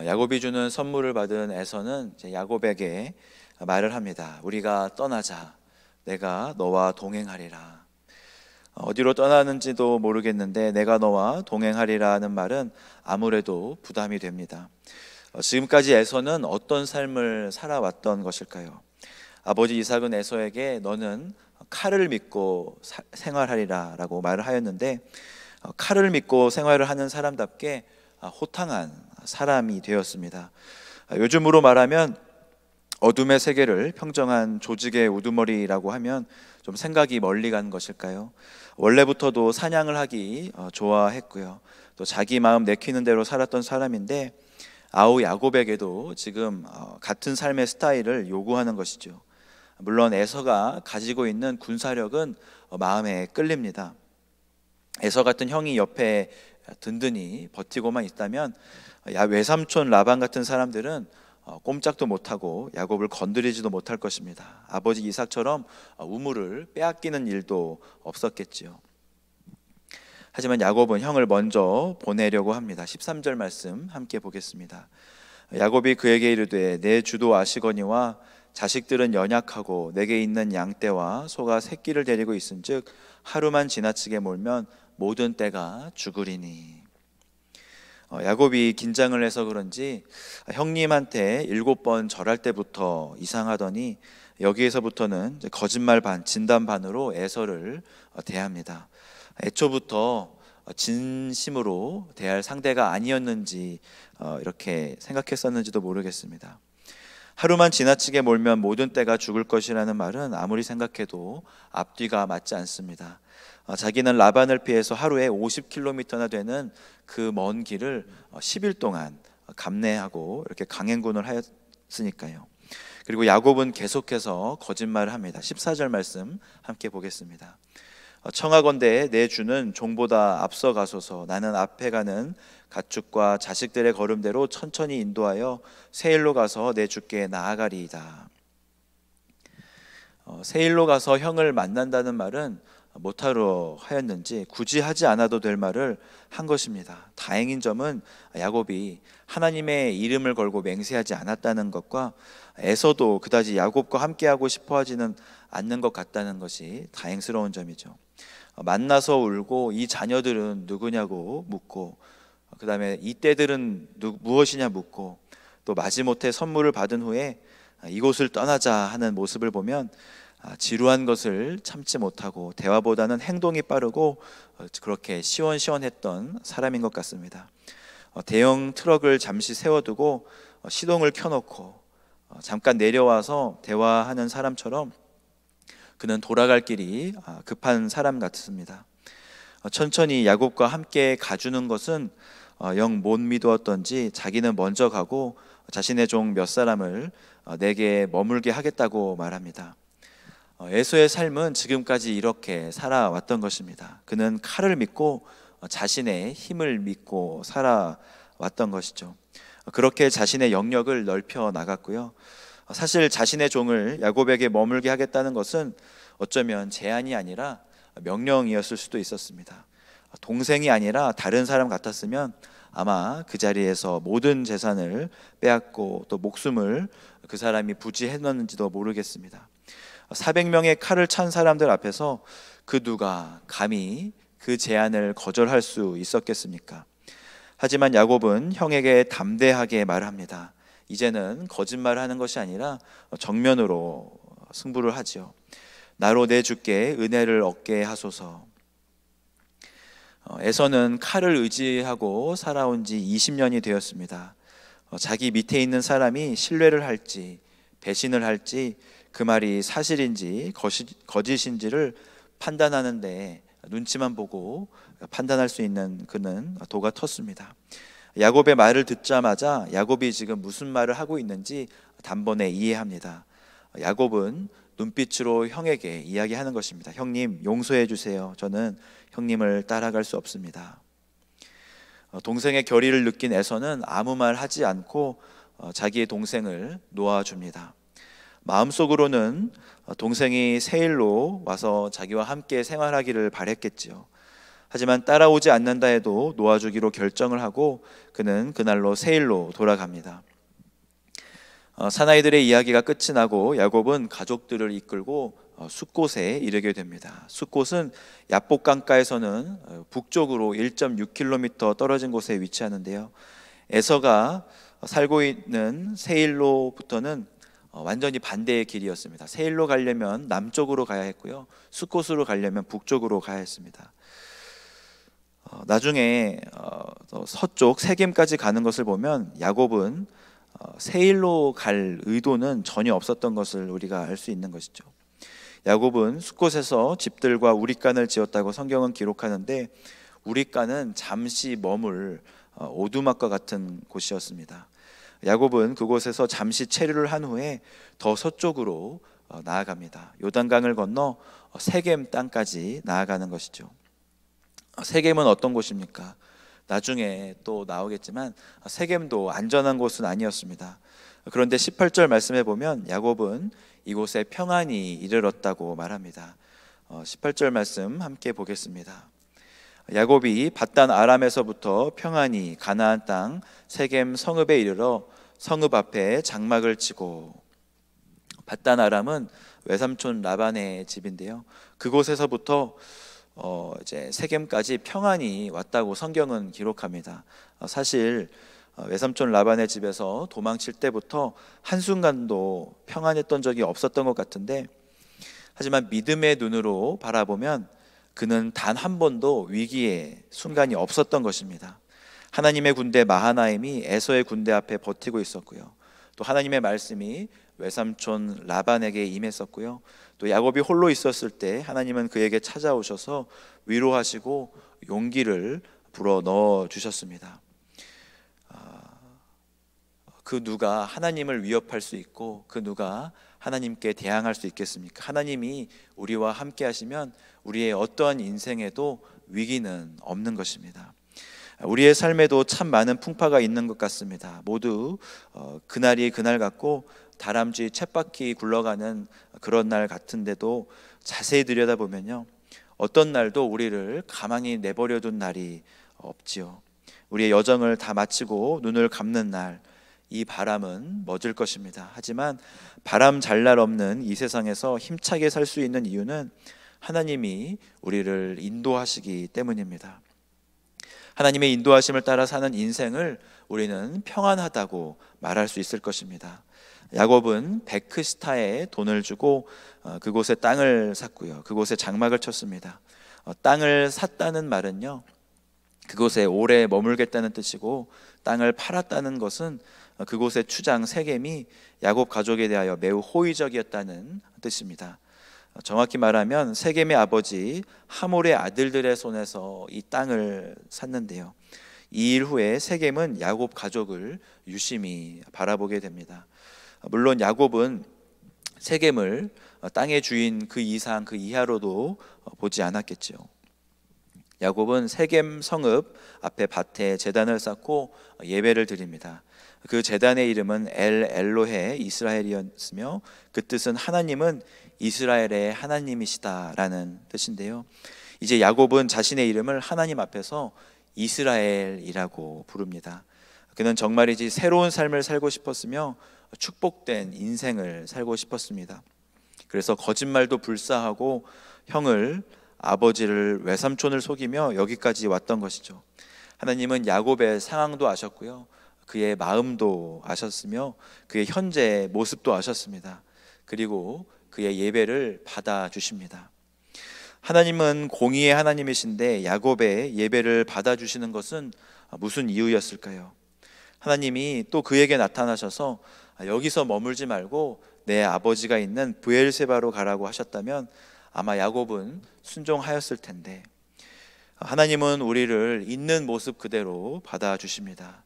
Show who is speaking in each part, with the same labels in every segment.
Speaker 1: 야곱이 주는 선물을 받은 에서는 이제 야곱에게 말을 합니다. 우리가 떠나자. 내가 너와 동행하리라. 어디로 떠나는지도 모르겠는데 내가 너와 동행하리라는 말은 아무래도 부담이 됩니다. 지금까지 에서는 어떤 삶을 살아왔던 것일까요? 아버지 이삭은 에서에게 너는 칼을 믿고 생활하리라 라고 말을 하였는데, 칼을 믿고 생활을 하는 사람답게 호탕한 사람이 되었습니다. 요즘으로 말하면 어둠의 세계를 평정한 조직의 우두머리라고 하면 좀 생각이 멀리 간 것일까요? 원래부터도 사냥을 하기 좋아했고요. 또 자기 마음 내키는 대로 살았던 사람인데, 아우 야곱에게도 지금 같은 삶의 스타일을 요구하는 것이죠. 물론 에서가 가지고 있는 군사력은 마음에 끌립니다. 에서 같은 형이 옆에 든든히 버티고만 있다면 외삼촌 라반 같은 사람들은 꼼짝도 못하고 야곱을 건드리지도 못할 것입니다. 아버지 이삭처럼 우물을 빼앗기는 일도 없었겠지요. 하지만 야곱은 형을 먼저 보내려고 합니다. 13절 말씀 함께 보겠습니다. 야곱이 그에게 이르되 내 주도 아시거니와 자식들은 연약하고 내게 있는 양떼와 소가 새끼를 데리고 있은즉 하루만 지나치게 몰면 모든 떼가 죽으리니. 야곱이 긴장을 해서 그런지 형님한테 7번 절할 때부터 이상하더니 여기에서부터는 거짓말 반 진담 반으로 에서를 대합니다. 애초부터 진심으로 대할 상대가 아니었는지 이렇게 생각했었는지도 모르겠습니다. 하루만 지나치게 몰면 모든 떼가 죽을 것이라는 말은 아무리 생각해도 앞뒤가 맞지 않습니다. 자기는 라반을 피해서 하루에 50km나 되는 그 먼 길을 10일 동안 감내하고 이렇게 강행군을 하였으니까요. 그리고 야곱은 계속해서 거짓말을 합니다. 14절 말씀 함께 보겠습니다. 청하건대 내 주는 종보다 앞서 가소서. 나는 앞에 가는 가축과 자식들의 걸음대로 천천히 인도하여 세일로 가서 내 주께 나아가리이다. 세일로 가서 형을 만난다는 말은 못하러 하였는지 굳이 하지 않아도 될 말을 한 것입니다. 다행인 점은 야곱이 하나님의 이름을 걸고 맹세하지 않았다는 것과 에서도 그다지 야곱과 함께하고 싶어 하지는 않는 것 같다는 것이 다행스러운 점이죠. 만나서 울고 이 자녀들은 누구냐고 묻고, 그 다음에 이 떼들은 무엇이냐 묻고, 또 마지못해 선물을 받은 후에 이곳을 떠나자 하는 모습을 보면 지루한 것을 참지 못하고 대화보다는 행동이 빠르고 그렇게 시원시원했던 사람인 것 같습니다. 대형 트럭을 잠시 세워두고 시동을 켜놓고 잠깐 내려와서 대화하는 사람처럼 그는 돌아갈 길이 급한 사람 같습니다. 천천히 야곱과 함께 가주는 것은 영 못 믿었던지 자기는 먼저 가고 자신의 종 몇 사람을 내게 머물게 하겠다고 말합니다. 에서의 삶은 지금까지 이렇게 살아왔던 것입니다. 그는 칼을 믿고 자신의 힘을 믿고 살아왔던 것이죠. 그렇게 자신의 영역을 넓혀 나갔고요. 사실 자신의 종을 야곱에게 머물게 하겠다는 것은 어쩌면 제안이 아니라 명령이었을 수도 있었습니다. 동생이 아니라 다른 사람 같았으면 아마 그 자리에서 모든 재산을 빼앗고 또 목숨을 그 사람이 부지했는지도 모르겠습니다. 400명의 칼을 찬 사람들 앞에서 그 누가 감히 그 제안을 거절할 수 있었겠습니까? 하지만 야곱은 형에게 담대하게 말합니다. 이제는 거짓말하는 것이 아니라 정면으로 승부를 하지요. 나로 내 주께 은혜를 얻게 하소서. 에서는 칼을 의지하고 살아온 지 20년이 되었습니다. 자기 밑에 있는 사람이 신뢰를 할지 배신을 할지 그 말이 사실인지 거짓인지를 판단하는데 눈치만 보고 판단할 수 있는 그는 도가 텄습니다. 야곱의 말을 듣자마자 야곱이 지금 무슨 말을 하고 있는지 단번에 이해합니다. 야곱은 눈빛으로 형에게 이야기하는 것입니다. 형님 용서해 주세요. 저는 형님을 따라갈 수 없습니다. 동생의 결의를 느낀 에서는 아무 말 하지 않고 자기의 동생을 놓아줍니다. 마음속으로는 동생이 세일로 와서 자기와 함께 생활하기를 바랬겠지요. 하지만 따라오지 않는다 해도 놓아주기로 결정을 하고 그는 그날로 세일로 돌아갑니다. 사나이들의 이야기가 끝이 나고 야곱은 가족들을 이끌고 숫곳에 이르게 됩니다. 숫곳은 야복 강가에서는 북쪽으로 1.6km 떨어진 곳에 위치하는데요. 에서가 살고 있는 세일로부터는 완전히 반대의 길이었습니다. 세일로 가려면 남쪽으로 가야 했고요, 숫곳으로 가려면 북쪽으로 가야 했습니다. 나중에 서쪽 세겜까지 가는 것을 보면 야곱은 세일로 갈 의도는 전혀 없었던 것을 우리가 알 수 있는 것이죠. 야곱은 숫곳에서 집들과 우릿간을 지었다고 성경은 기록하는데, 우릿간은 잠시 머물 오두막과 같은 곳이었습니다. 야곱은 그곳에서 잠시 체류를 한 후에 더 서쪽으로 나아갑니다. 요단강을 건너 세겜 땅까지 나아가는 것이죠. 세겜은 어떤 곳입니까? 나중에 또 나오겠지만 세겜도 안전한 곳은 아니었습니다. 그런데 18절 말씀해 보면 야곱은 이곳에 평안히 이르렀다고 말합니다. 18절 말씀 함께 보겠습니다. 야곱이 밧단 아람에서부터 평안히 가나안 땅 세겜 성읍에 이르러 성읍 앞에 장막을 치고. 밧단 아람은 외삼촌 라반의 집인데요, 그곳에서부터 이제 세겜까지 평안히 왔다고 성경은 기록합니다. 사실 외삼촌 라반의 집에서 도망칠 때부터 한순간도 평안했던 적이 없었던 것 같은데, 하지만 믿음의 눈으로 바라보면 그는 단 한 번도 위기의 순간이 없었던 것입니다. 하나님의 군대 마하나임이 에서의 군대 앞에 버티고 있었고요, 또 하나님의 말씀이 외삼촌 라반에게 임했었고요, 또 야곱이 홀로 있었을 때 하나님은 그에게 찾아오셔서 위로하시고 용기를 불어 넣어 주셨습니다. 그 누가 하나님을 위협할 수 있고 그 누가 하나님께 대항할 수 있겠습니까? 하나님이 우리와 함께 하시면 우리의 어떠한 인생에도 위기는 없는 것입니다. 우리의 삶에도 참 많은 풍파가 있는 것 같습니다. 모두 그날이 그날 같고 다람쥐 쳇바퀴 굴러가는 그런 날 같은데도 자세히 들여다보면요, 어떤 날도 우리를 가만히 내버려둔 날이 없지요. 우리의 여정을 다 마치고 눈을 감는 날, 이 바람은 멎을 것입니다. 하지만 바람 잘 날 없는 이 세상에서 힘차게 살 수 있는 이유는 하나님이 우리를 인도하시기 때문입니다. 하나님의 인도하심을 따라 사는 인생을 우리는 평안하다고 말할 수 있을 것입니다. 야곱은 베크시타에 돈을 주고 그곳에 땅을 샀고요, 그곳에 장막을 쳤습니다. 땅을 샀다는 말은요, 그곳에 오래 머물겠다는 뜻이고, 땅을 팔았다는 것은 그곳의 추장 세겜이 야곱 가족에 대하여 매우 호의적이었다는 뜻입니다. 정확히 말하면 세겜의 아버지 하몰의 아들들의 손에서 이 땅을 샀는데요, 이 일 후에 세겜은 야곱 가족을 유심히 바라보게 됩니다. 물론 야곱은 세겜을 땅의 주인 그 이상 그 이하로도 보지 않았겠죠. 야곱은 세겜 성읍 앞에 밭에 제단을 쌓고 예배를 드립니다. 그 제단의 이름은 엘 엘로헤 이스라엘이었으며 그 뜻은 하나님은 이스라엘의 하나님이시다라는 뜻인데요, 이제 야곱은 자신의 이름을 하나님 앞에서 이스라엘이라고 부릅니다. 그는 정말이지 새로운 삶을 살고 싶었으며 축복된 인생을 살고 싶었습니다. 그래서 거짓말도 불사하고 형을, 아버지를, 외삼촌을 속이며 여기까지 왔던 것이죠. 하나님은 야곱의 상황도 아셨고요, 그의 마음도 아셨으며 그의 현재 모습도 아셨습니다. 그리고 그의 예배를 받아주십니다. 하나님은 공의의 하나님이신데 야곱의 예배를 받아주시는 것은 무슨 이유였을까요? 하나님이 또 그에게 나타나셔서 여기서 머물지 말고 내 아버지가 있는 브엘세바로 가라고 하셨다면 아마 야곱은 순종하였을 텐데, 하나님은 우리를 있는 모습 그대로 받아주십니다.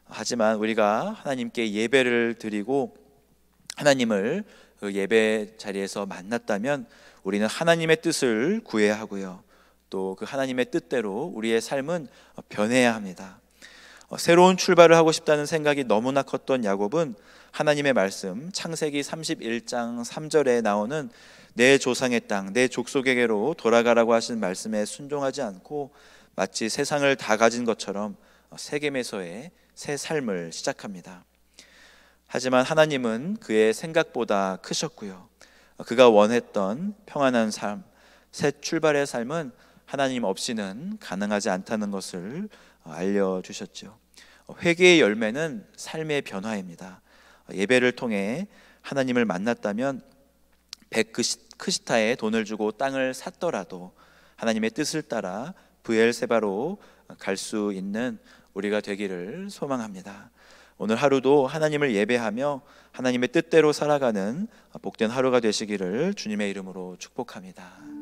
Speaker 1: 하지만 우리가 하나님께 예배를 드리고 하나님을 그 예배 자리에서 만났다면 우리는 하나님의 뜻을 구해야 하고요, 또 그 하나님의 뜻대로 우리의 삶은 변해야 합니다. 새로운 출발을 하고 싶다는 생각이 너무나 컸던 야곱은 하나님의 말씀 창세기 31장 3절에 나오는 내 조상의 땅, 내 족속에게로 돌아가라고 하신 말씀에 순종하지 않고 마치 세상을 다 가진 것처럼 세겜에서의 새 삶을 시작합니다. 하지만 하나님은 그의 생각보다 크셨고요. 그가 원했던 평안한 삶, 새 출발의 삶은 하나님 없이는 가능하지 않다는 것을 알려주셨죠. 회개의 열매는 삶의 변화입니다. 예배를 통해 하나님을 만났다면 100크시타의 돈을 주고 땅을 샀더라도 하나님의 뜻을 따라 브엘세바로 갈 수 있는 우리가 되기를 소망합니다. 오늘 하루도 하나님을 예배하며 하나님의 뜻대로 살아가는 복된 하루가 되시기를 주님의 이름으로 축복합니다.